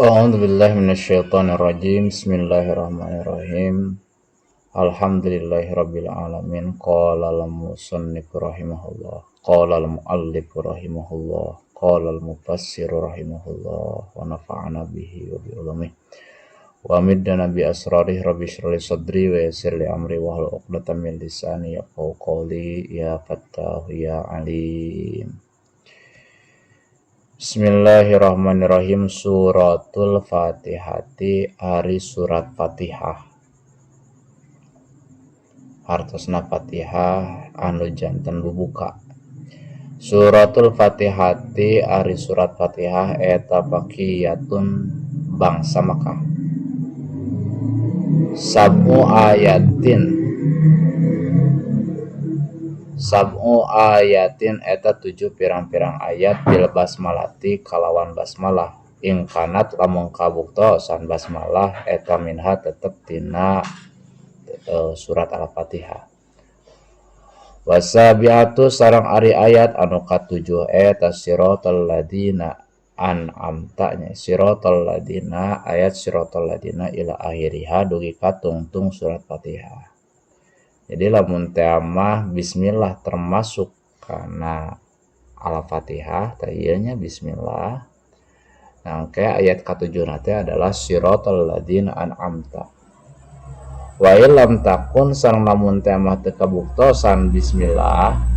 أعوذ بالله من الشيطان الرجيم بسم الله الرحمن الرحيم الحمد لله رب العالمين قال المصنف رحمه الله قال المؤلف رحمه الله قال المفسر رحمه الله ونفعنا به وبعلومه ومدنا بأسراره رب اشرح لي صدري ويسر لي أمري واحلل عقدة من لساني يفقهوا قولي يا فتاح يا عليم. Bismillahirrahmanirrahim. Suratul Fatihati ari surat Fatihah. Hartosna Fatihah anu janten bubuka. Suratul Fatihati ari surat Fatihah eta baqiyatun bangsa Makkah. Sab'u ayatin eta 7 pirang-pirang ayat bil basmalati kalawan basmalah ingkanat lamun kabuktosan basmalah eta minha tetep tina surat al-fatihah. Wasabiatu sarang ari ayat anu katujuh eta siratal ladina an'amta nya siratal ladina ayat siratal ladina ila akhiriha dugi katungtung surat fatihah. Jadi lamun teh mah bismillah termasuk karena al-fatihah tayanya bismillah. Nah, kayak ayat ke-7 nanti adalah siratal ladzina an'amta. Wa illam takun sareng lamun teh mah teu kabuktosan bismillah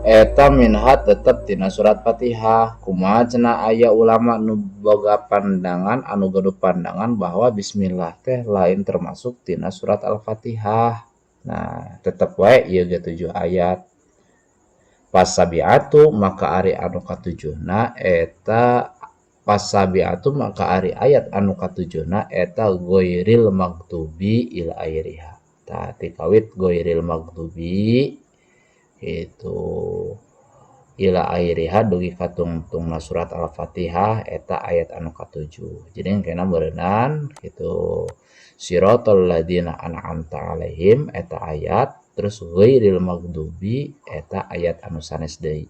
eta minha tetep tina surat Fatihah. Kumaha cenah aya ulama nu boga pandangan anu gaduh pandangan bahwa bismillah teh lain termasuk tina surat Al-Fatihah. Nah, tetep wae ieu ge 7 ayat. Pasabiatu maka ari anu katujuhna eta pasabiatu maka ari ayat anu katujuhna eta ghairil maghdubi ila airiha. Tah ti kawit ghairil maghdubi itu ila airiha dugi katungtungna surat al-fatihah eta ayat anu katujuh. Jadi kena berenang itu siratal ladzina an'amta alaihim eta ayat, terus ghairil maghdubi eta ayat anu sanes deui.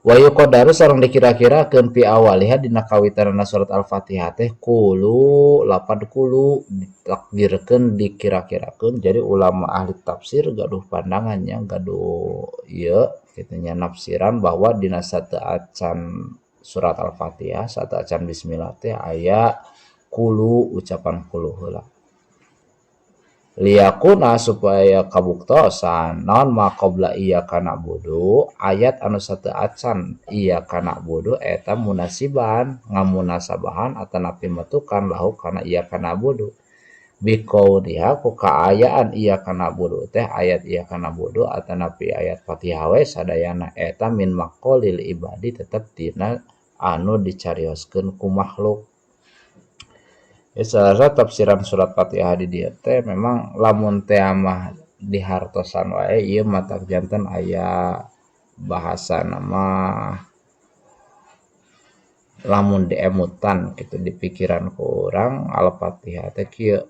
Wa yuqaddaru sareng dikira-kirakeun fi awaliha dina kawitanana surat al-fatihah teh qulu lapad qulu ditakdirkeun dikira-kirakeun. Jadi ulama ahli tafsir gaduh pandangannya gaduh ieu kitu nya nafsiran bahwa dina sateuacan surat al-fatihah sateuacan bismillah teh aya qulu ucapan qulu heula. Liyakuna supaya kabuktosan naon maqobla iyyaka na'budu ayat anu sateuacan iyyaka na'budu eta munasiban ngamunasabahan atanapi metukan lahu kana iyyaka na'budu biqauliha ku kaayaan iyyaka na'budu teh ayat iyyaka na'budu atanapi ayat Fatihah we sadayana eta min maqolil ibadi tetep tina anu dicarioskeun ku makhluk. Ya, salah tafsiran surat Fatihah di dieu teh memang lamun teh mah dihartosan wae ieu mata janten aya bahasa nama lamun diemutan gitu di pikiran ku urang al-Fatihah teh kieu.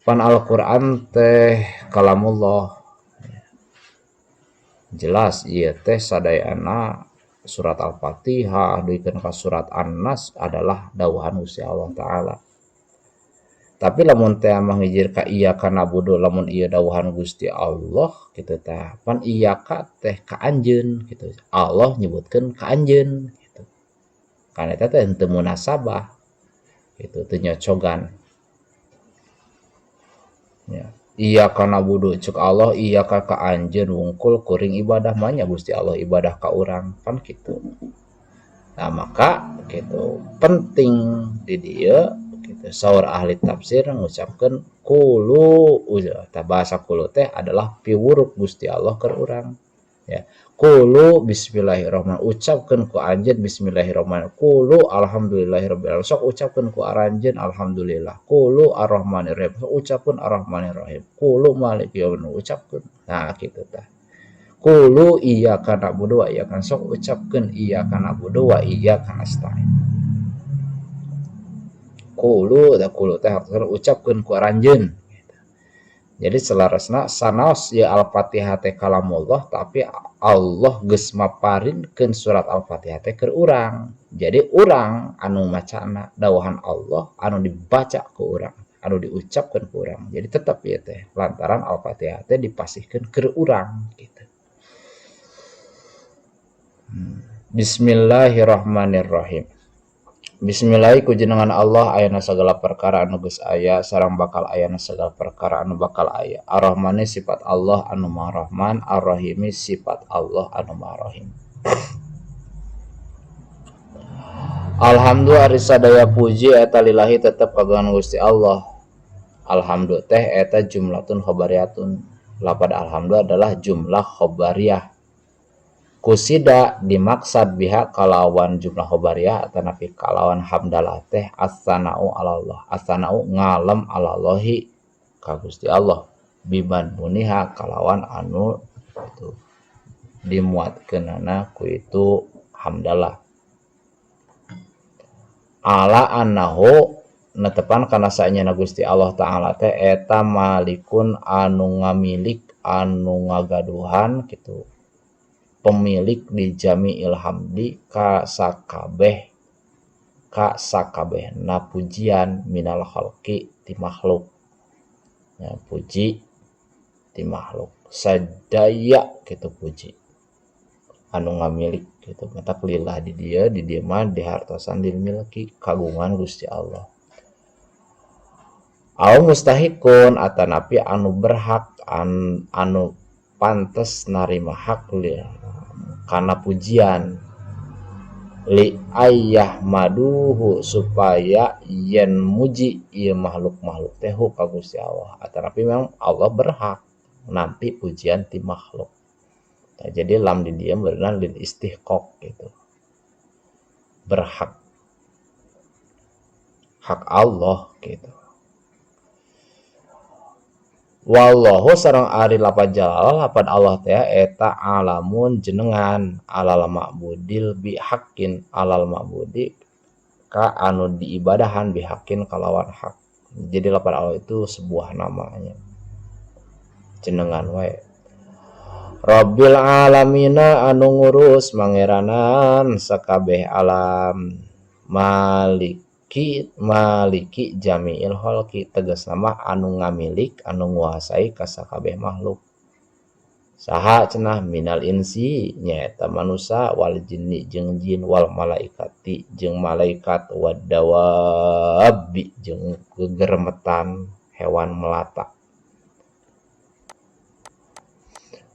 Pan Al-Qur'an teh kalamullah. Jelas ieu teh sadayana surat Al-Fatihah duikeun ka surat An-Nas adalah dawuhan Gusti Allah taala. Tapi lamun teh mah ngijir ka iyyaka na'budu lamun ieu dawuhan Gusti Allah kitu teh. Pan iyyaka teh ka anjeun kitu. Allah nyebutkeun ka anjeun gitu. Kana eta teh henteu munasabah. Itu teu nyocogan. Ya. Iyyaka na'budu cek Allah iyyaka ka anjeun wungkul kuring ibadah mah nya Gusti Allah ibadah ka urang pan kitu. Nah, maka gitu penting di dieu gitu saur ahli tafsir ngucapkeun qulu tah bahasa qulu teh adalah piwuruk Gusti Allah keur urang ya. Qulu bismillahirrahmanirrahim ucapkeun ku anjeun bismillahirrahmanirrahim. Qulu alhamdulillahirabbil alamin sok ucapkeun ku aranjeun alhamdulillah. Qulu arrahmanirrahim sok ucapkeun arrahmanirrahim. Qulu maliki yaumiddin ucapkeun. Nah kitu tah. Qulu iyyaka na'budu wa iyyaka sok ucapkeun iyyaka na'budu wa iyyaka nasta'in. Qulu da qulu teh ucapkeun ku aranjeun. Jadi selarasna sanaos ya Al-Fatihah teh kalamullah tapi Allah geus maparinkeun surat Al-Fatihah teh keur urang. Jadi urang anu macana dawahan Allah anu dibaca ku urang, anu diucapkeun ku urang. Jadi tetep ieu teh lantaran Al-Fatihah teh dipasihkeun keur urang gitu. Bismillahirrahmanirrahim. Bismillah ku jenengan Allah ayana segala perkara anu geus aya sareng bakal ayana segala perkara anu bakal aya. Ar-Rahmani sifat Allah anu Maha Rahman, Ar-Rahimi sifat Allah anu Maha Rahim. Alhamdulillah ari sadaya puji eta lillahi tetep kagungan Gusti Allah. Alhamdulillah teh eta jumlatun khobariyatun. Lafaz alhamdulillah adalah jumlah khobariyah. Kusida dimaksad biha kalawan jumlah khobariyah atanapi kalawan hamdalah teh as-sana'u ala Allah. As-sana'u ngalem ala Allahi ka Gusti Allah. Biman muniha kalawan anu itu dimuatkeunana ku itu hamdalah. Ala annahu netepan kana saenyana Gusti Allah taala teh eta malikun anu ngamilik anu ngagaduhan kitu. Pemilik di jami'il hamdi ka sakabehna pujian minal khalqi ti makhluk. Ya, puji ti makhluk. Sadaya kitu puji. Anu ngamilik gitu. Matak lillah di dieu mah dihartosan dimiliki kagungan Gusti Allah. Au mustahikun atanapi anu berhak anu pantes narima hak kana pujian li ayyah maduhu supaya yen muji ieu makhluk-makhluk teh ka Gusti Allah. Atanapi memang Allah berhak nampi pujian ti makhluk. Nah, jadi lam di dia benar lil istihqaq gitu. Berhak. Hak Allah gitu. Wallahu sareng ari lapan jalal lapan Allah teh eta alamun jenengan alal ma'budil bihaqqin alal ma'budi ka anu diibadahan bihaqqin kalawan hak. Jadi lapan Allah itu sebuah namanya. Jenengan wae. Rabbil alamina anu ngurus mangeranan sakabeh alam maliki jami'il khalqi tegas nama anu ngamilik anu nguasai ka sakabeh makhluk. Saha cenah minal insi nyaeta manusia wal jinni jeung jin wal malaikati jeung malaikat wad dawabi jeung gegermetan hewan melata.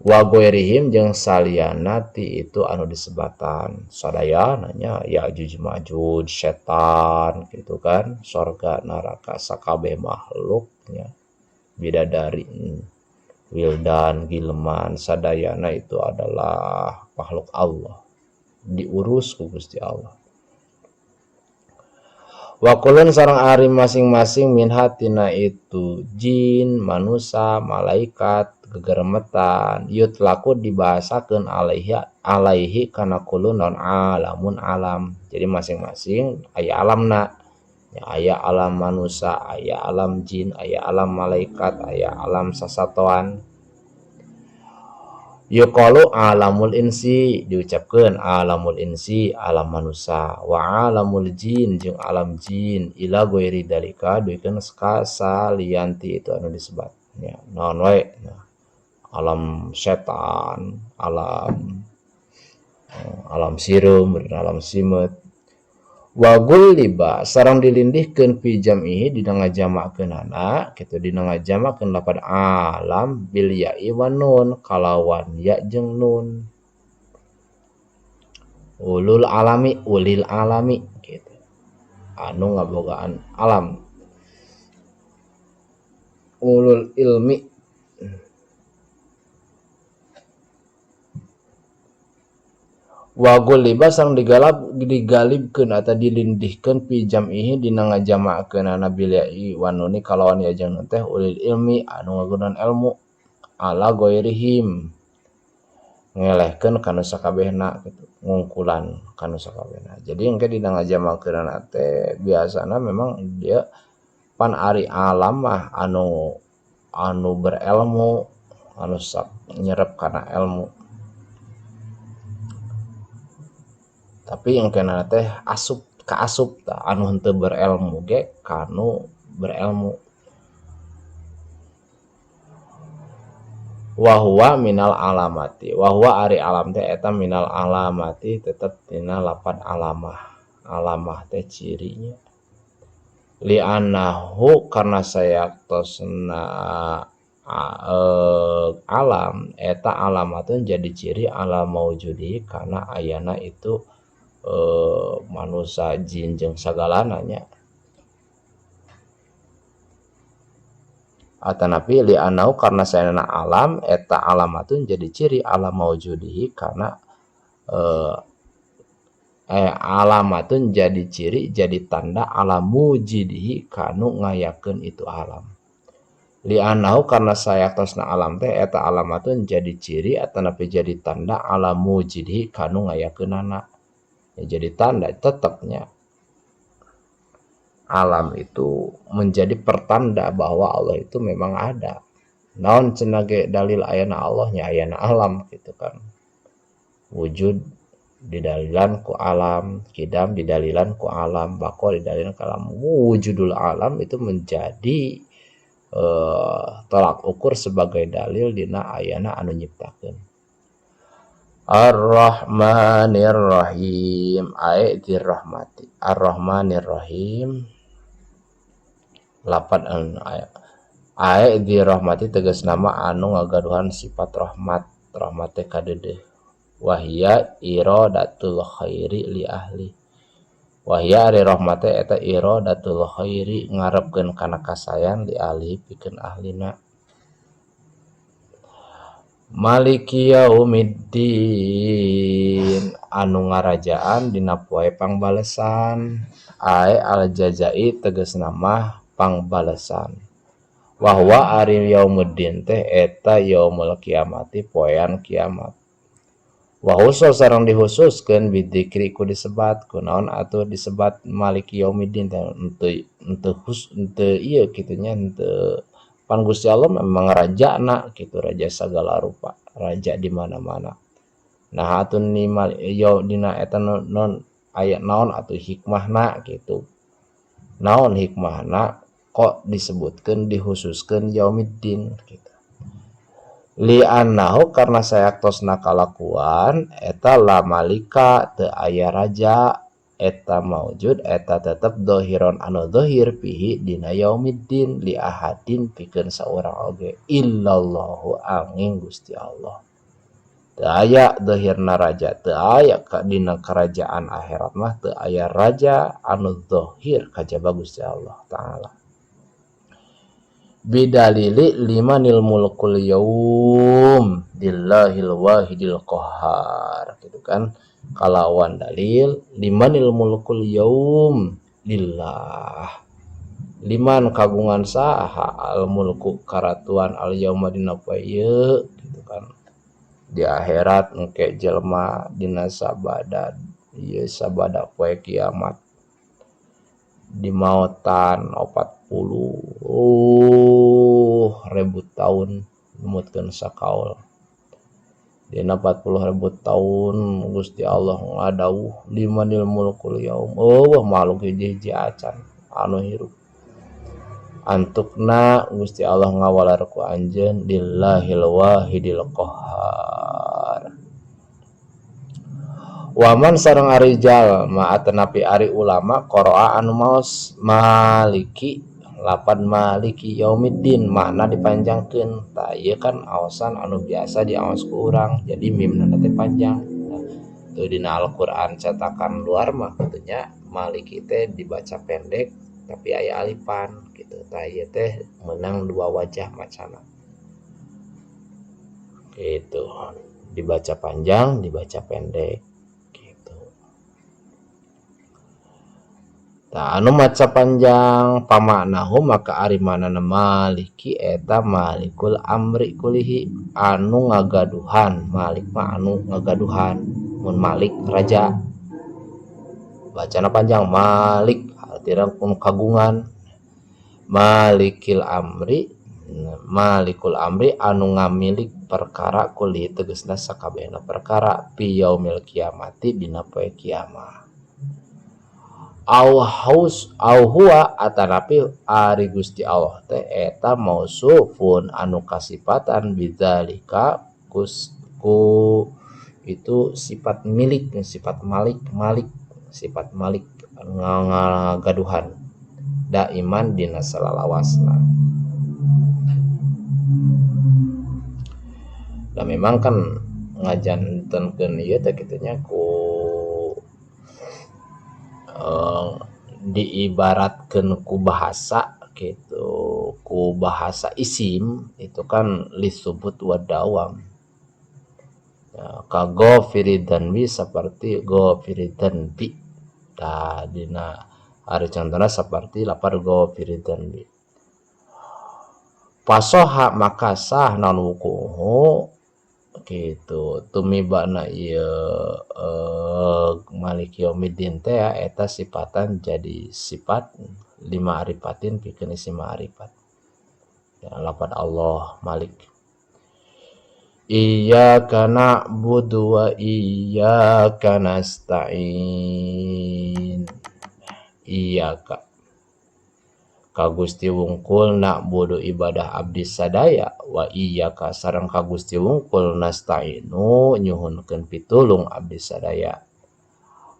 Wa goirihim jeung saliyana ti itu anu disebatan sadaya nanya Ya'juj Ma'juj setan gitu kan surga neraka sakabeh makhluknya bidadari wildan gilman sadayana itu adalah makhluk Allah diurus ku Gusti Allah. Wa kulun sareng ari masing-masing min hatina itu jin manusia malaikat gegermetan yutlaku dibahasakeun alaihi kana kulun non alamun alam. Jadi masing-masing aya alamna. Ya, aya alam manusia, aya alam jin, aya alam malaikat, aya alam sasatoan. Yuqalu alamul insi diucapkeun alamul insi alam manusia wa alamul jin jeung alam jin ila ghairi dalika duikeun ka salianti itu anu disebut nya naon wae alam setan, alam sirum, alam simet. Wa gulliba sareng dilindihkeun fi jam'ihi dina ngajamakeunana kitu dina ngajamakeun lapan alam bil ya'i wan nun kalawan ya jeung nun. Ulil alami gitu. Anu ngabogaan alam. Ulul ilmi wa ghuliba sareng digalibkeun atau dilindihkeun pi jam'ihi dina ngajamakeunana bil ya'i wan nun kalawan ya jeung nun teh ulil ilmi anu ngagunan ilmu ala ghairihim ngelehkeun kana sakabehna gitu ngungkulan kana sakabehna. Jadi engke dina ngajamakeunana teh biasana memang dia pan ari alam mah anu anu berilmu, anu nyerep karena ilmu. Tapi yang kena teh asup anu henteu berilmu ge kanu berilmu. Wahwa minal alamati, wahwa ari alam teh eta minal alamati tetep tina lapan alamah teh cirinya. Li'annahu karena sayaktosna alam eta alamatun jadi ciri alam maujudi karena ayana itu manusia jin jeung sagalananya. Atanapi li'anau karena sayana alam eta alamatun jadi ciri alam maujudihi karena alamatun jadi ciri jadi tanda alam mujidihi kanu ngayakeun itu alam. Li'anau karena sayaktosna alam teh eta alamatun jadi ciri atanapi jadi tanda alam mujidihi kanu ngayakeunana. Ya, jadi tanda tetapnya alam itu menjadi pertanda bahwa Allah itu memang ada. Naon cenah ge dalil ayana Allahnya ayana alam gitu kan. Wujud didalilan ku alam, kidam didalilan ku alam, bako didalilan ku alam. Wujudul alam itu menjadi tolak ukur sebagai dalil dina ayana anu nyiptakeun. Ar-Rahmanir Rahim ayatir rahmati. Ar-Rahmanir Rahim lapan ayat di rahmati tegas nama anu ngagaduhan sifat rahmat teh kadede. Wahia iradatul khairi li ahli. Wahia ari rahmate eta iradatul khairi ngarepkeun kana kasayan li ahli pikeun ahlina. Maliki yaumiddin anu ngarajaan dina poe pangbalesan. Ai al jazai tegas nama pangbalesan. Wahwa ari yaumuddin teh eta yaumul kiamati poean kiamat. Wahusul sareng dihususkeun bidzikri ku disebat kunaon atuh disebat maliki yaumiddin teh henteu ieu kitu nya henteu pan Gusti Allah memang rajana kitu, raja sagala rupa, raja di mana-mana. Nah atun ni dina eta non aya naon atuh hikmahna gitu. Naon hikmahna kok disebutkeun dihususkeun yaumiddin gitu. Li'annahu karena sayaktosna kalakuan eta la malika teu aya raja eta maujud eta tetep dohiron anu dohir pihi dina yaumiddin li ahadin pikeun saurang oge illallahu angin Gusti Allah. Teu aya dohirna raja, teu aya dina kerajaan akhirat mah teu aya raja anu dohir kajaba Gusti Allah taala. Bidalili limanil mulkul yaum dillahil wahidil qahhar gitu kan. Kalawan dalil limanil mulkul yaum lillah. Liman kagungan saha al mulku karatuan al yauma dina poe ieu gitu kan. Di akhirat engke jelema dina sabada ieu sabada poe kiamat di mautan 40.000 tahun numutkeun sakaul. Dina 40.000 tahun Gusti Allah ngadawuh limanil mulkul yaum. Makhluk hiji-hiji acan anu hirup. Antukna Gusti Allah ngawalar ku anjeun lillahil wahidil qahhar. Waman sareng ari jalma atanapi ari ulama qara'a anu maos maliki lapan maliki yaumiddin makna dipanjangkeun. Tah ieu kan aosan anu biasa diaos ku urang jadi mimna teh panjang. Teu dina Al-Qur'an cetakan luar mah kitu maliki teh dibaca pendek tapi aya alifan gitu. Tah ieu teh meunang dua wajah macana. Gitu. Dibaca panjang, dibaca pendek. Nah, anu maca panjang pamaknahu maka ari manana maliki eta malikul amri kulihi anu ngagaduhan. Malik mah anu ngagaduhan. Mun malik raja. Bacana panjang malik artinya kun kagungan. Malikil amri malikul amri anu ngamilik perkara kuli tegesna sakabehna perkara fi yaumil kiamati dina poe kiamat. Au huwa atanapi ari Gusti Allah teh eta mausufun anu kasifatan bidzalika ku itu sifat milik, sifat malik sifat malik ngagaduhan daiman dina salalawasna. Dan memang kan ngajantenkeun ieu teh kitu nya ku diibaratkeun ku bahasa gitu, ku bahasa isim itu kan lisubut wa dawam. Ka ghafiridan bi seperti ghafiridan bi. Tah dina ari contohna seperti lapar ghafiridan bi. Pasoha maka sah naon wukuhu gitu tumibana ieu Malik Yaumiddin teh eta sifatan jadi sifat lima arifatin pikeun isi ma'rifat. Ya, lafaz Allah Malik. Iyyaka na'budu wa iyyaka nasta'in. Iyyaka ka Gusti wungkul na'budu ibadah abdi sadaya wa iyyaka sareng ka Gusti wungkul nasta'inu nyuhunkeun pitulung abdi sadaya.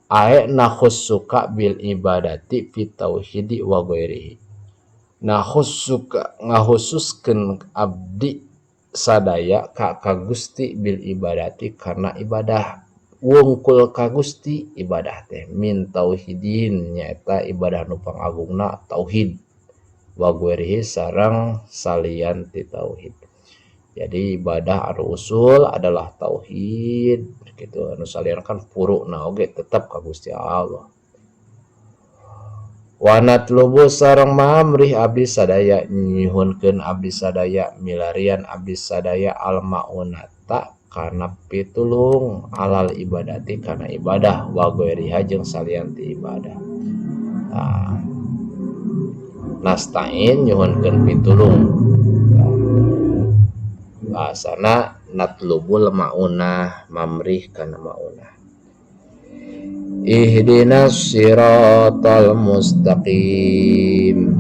Ae nakhussuka bil ibadati fit tauhidi wa ghairihi. Nakhussuka ngahususkeun abdi sadaya ka Gusti bil ibadati karena ibadah wungkul ka Gusti ibadah teh min tauhidin nyaeta ibadah nu pangagungna tauhid wa ghairihi sareng salian ti tauhid. Jadi ibadah anu usul adalah tauhid gitu, anu salian kan furuna oge tetep ka Gusti Allah. Wa natlubu sareng mamrih abdi sadaya nyuhunkeun abdi sadaya milarian abdi sadaya al maunata kana pitulung alal ibadati kana ibadah wa ghairiha jeung salian ti ibadah. Nasta'in nyuhunkeun pitulung. Bahasana natlubul maunah mamrih kana maunah. Ihdinas siratal mustaqim.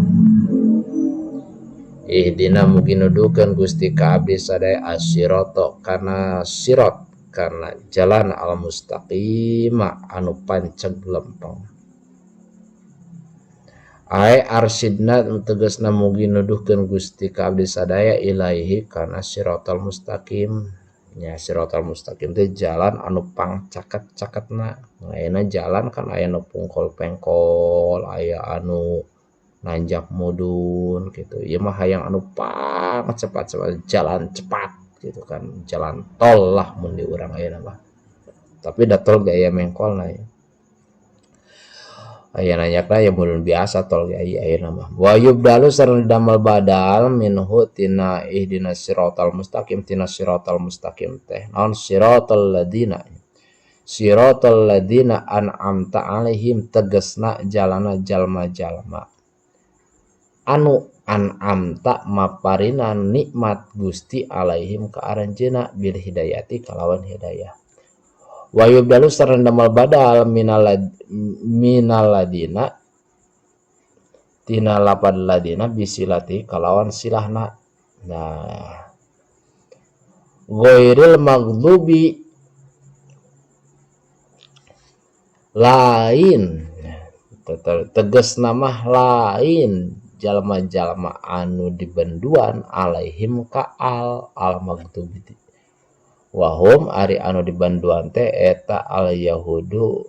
Ihdina mugi nuduhkeun Gusti ka abdi sadaya as-sirata kana sirat kana jalan al mustaqim anu panceg lempeng. Ae arsidna tegasna mugi nuduhkeun Gusti ka abdi sadaya ilaihi kana siratal mustaqim. Nya siratal mustaqim teh jalan anu pangcaket-caketna. Ayeuna jalan kan aya nu pungkol-pengkol, aya anu nanjak mudun gitu. Ieu mah hayang anu pang cepat jalan cepat gitu kan. Jalan tol lah mun di urang ayeuna mah. Tapi da tol ge aya mengkolna ya. Aya nanyakna ya mun biasa tol ge aya ayeuna mah. Wa yubdalu sareng damel badal minhu tina ihdinas siratal mustaqim tina siratal mustaqim teh. Naon siratal ladina? Siratal ladina an'amta alaihim tegasna jalana jalma-jalma anu an'amta maparina nikmat Gusti alaihim ka aranjeuna bil hidayati kalawan hidayah. Wa yubdalu sareng damel badal minal ladina tina lapad ladina bisilati kalawan silahna. Nah, ghairil maghdubi lain tegas nama lain jalma-jalma anu dibenduan alaihim ka al maghdubi wahum ari anu dibanduan teh eta al yahudu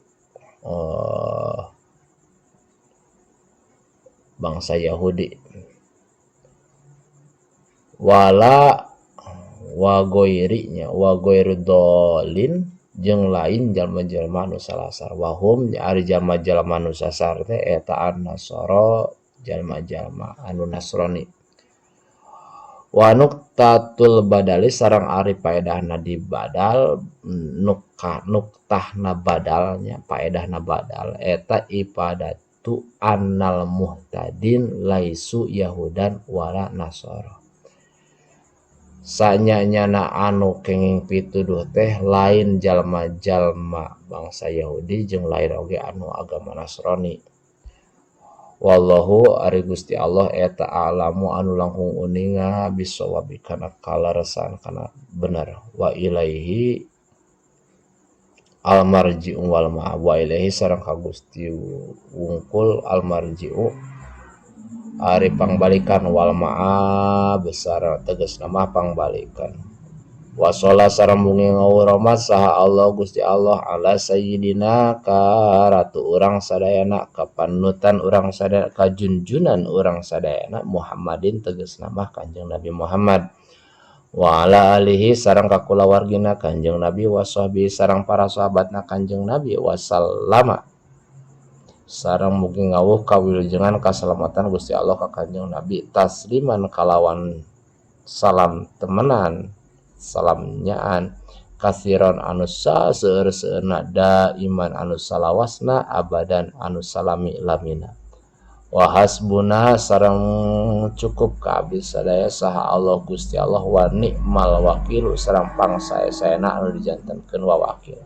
bangsa Yahudi wala wa goirinya wa goirudolin jeung lain jalma-jalma anu salasar wahum ari jalma-jalma anu sasar teh eta an-nasara jalma-jalma anu nasrani. Wa nuqtatul badali sareng ari paedahna di badal nuktahna badalnya paedahna badal eta ipadatu annal muhtadin laisu yahudan wala nasara. sanyanyana anu kenging pituduh teh lain jalma-jalma bangsa Yahudi jeung lain oge anu agama Nasrani. Wallahu ari Gusti Allah eta alamu anu langkung uninga bisawabi kana kalaresan kana bener. Wa ilaihi almarji'u wal ma'ab, wa ilaihi sareng ka Gusti wungkul almarji'u ari pangbalikan wal ma'ab besar tegas nama pangbalikan. Wasala sarembungi ngawuramat saha Allah Gusti Allah ala sayyidina ka ratu urang sadayana, ka panutan urang sadayana, ka junjunan urang sadayana Muhammadin tegas nama Kanjeng Nabi Muhammad. Wa ala alihi sareng ka kulawargina Kanjeng Nabi, wasahbi sareng para sahabatna Kanjeng Nabi, wasallama sareng mugi ngawuh kawilujengan kaselamatan Gusti Allah ka Kanjeng Nabi, tasliman kalawan salam temenan, salam nyaan, kasiron anu saseueur-seueurna, daiman anu salawasna, abadan anu salami lamina. Wa hasbuna sareng cukup ka abdi sadaya saha Allah Gusti Allah, wa ni'mal wakil sareng pangsae-saena anu dijantenkeun wa wakil.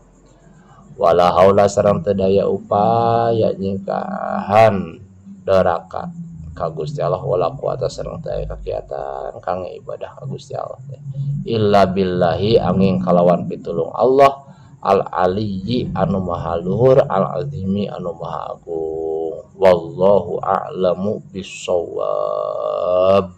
Wala haula sareng teu daya upaya nyingkahan darakat ka Gusti Allah, wala quwata sareng teu aya kakiatan kangge ibadah ka Gusti Allah illa billahi angin kalawan pitulung Allah al aliyyi anu maha luhur, al azimi anu maha agung. Wallahu a'lamu bissawab.